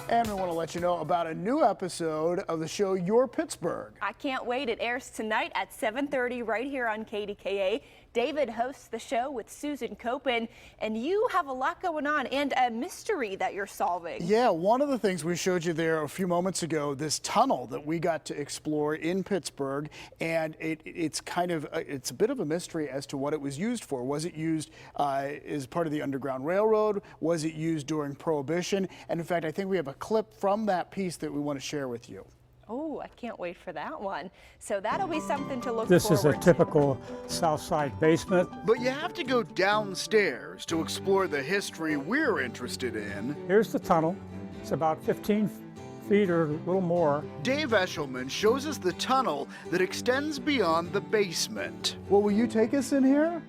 And we want to let you know about a new episode of the show Your Pittsburgh. I can't wait. It airs tonight at 7:30 right here on KDKA. David hosts the show with Susan Copen, and you have a lot going on and a mystery that you're solving. Yeah, one of the things we showed you there a few moments ago, this tunnel that we got to explore in Pittsburgh, and it's a bit of a mystery as to what it was used for. Was it used as part of the Underground Railroad? Was it used during Prohibition? And in fact, I think we have a clip from that piece that we want to share with you. Oh, I can't wait for that one. So that'll be something to look forward to. This is a typical South Side basement. But you have to go downstairs to explore the history we're interested in. Here's the tunnel. It's about 15 feet or a little more. Dave Eshelman shows us the tunnel that extends beyond the basement. Well, will you take us in here?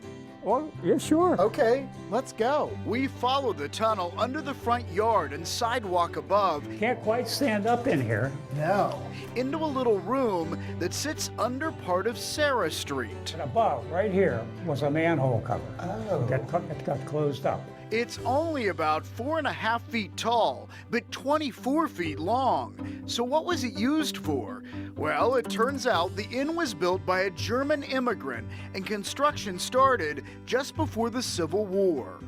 Oh, yeah, sure. Okay, let's go. We follow the tunnel under the front yard and sidewalk above. Can't quite stand up in here. No. Into a little room that sits under part of Sarah Street. And above, right here, was a manhole cover. Oh. It got closed up. It's only about 4.5 feet tall, but 24 feet long. So what was it used for? Well, it turns out the inn was built by a German immigrant, and construction started just before the Civil War.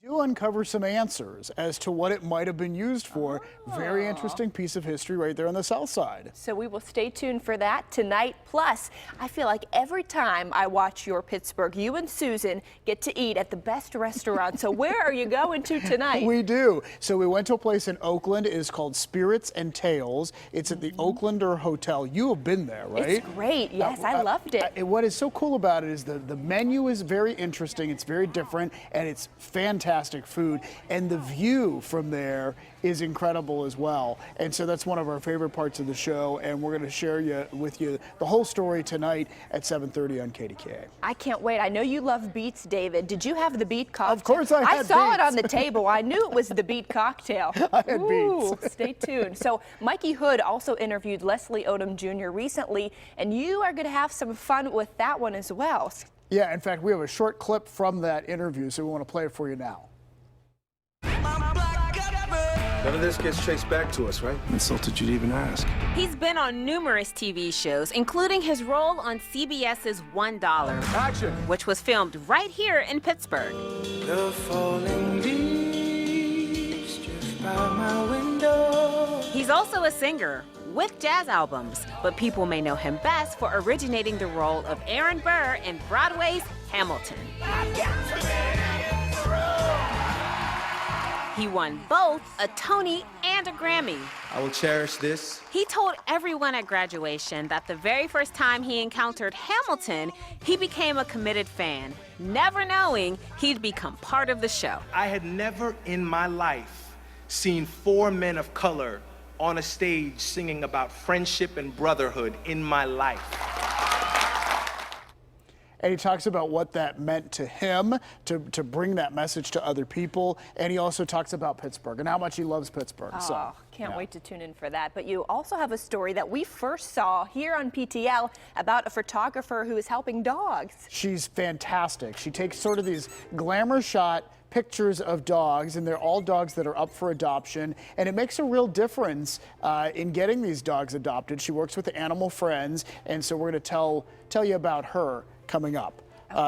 Do uncover some answers as to what it might have been used for. Very interesting piece of history right there on the south side. So we will stay tuned for that tonight. Plus, I feel like every time I watch Your Pittsburgh, you and Susan get to eat at the best restaurant. So where are you going to tonight? We do. So we went to a place in Oakland. It is called Spirits and Tales. It's at the Oaklander Hotel. You have been there, right? It's great. Yes, I loved it. What is so cool about it is the menu is very interesting. It's very different, and it's fantastic food, and the view from there is incredible as well. And so that's one of our favorite parts of the show, and we're going to share with you the whole story tonight at 7:30 on KDKA. I can't wait. I know you love beets, David. Did you have the beet cocktail? Of course I had I saw it beets. on the table. I knew it was the beet cocktail. I had beets. Stay tuned. So Mikey Hood also interviewed Leslie Odom Jr. recently, and you are going to have some fun with that one as well. Yeah, in fact, we have a short clip from that interview, so we want to play it for you now. None of this gets traced back to us, right? Insulted you'd even ask. He's been on numerous TV shows, including his role on CBS's $1, Action! which was filmed right here in Pittsburgh. The falling leaves drift by my window. He's also a singer with jazz albums, but people may know him best for originating the role of Aaron Burr in Broadway's Hamilton. He won both a Tony and a Grammy. I will cherish this. He told everyone at graduation that the very first time he encountered Hamilton, he became a committed fan, never knowing he'd become part of the show. I had never in my life seen 4 men of color on a stage singing about friendship and brotherhood in my life. And he talks about what that meant to him, to bring that message to other people. And he also talks about Pittsburgh and how much he loves Pittsburgh. Oh, can't wait to tune in for that. But you also have a story that we first saw here on PTL about a photographer who is helping dogs. She's fantastic. She takes sort of these glamour shot pictures of dogs, and they're all dogs that are up for adoption, and it makes a real difference in getting these dogs adopted. She works with the Animal Friends, and so we're going to tell you about her coming up.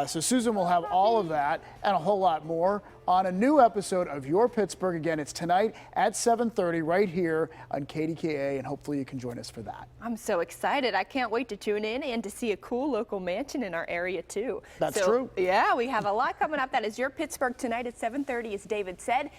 So Susan will have all of that and a whole lot more on a new episode of Your Pittsburgh. Again, it's tonight at 7:30 right here on KDKA, and hopefully you can join us for that. I'm so excited. I can't wait to tune in and to see a cool local mansion in our area too. That's true. Yeah, we have a lot coming up. That is Your Pittsburgh tonight at 7:30, as David said.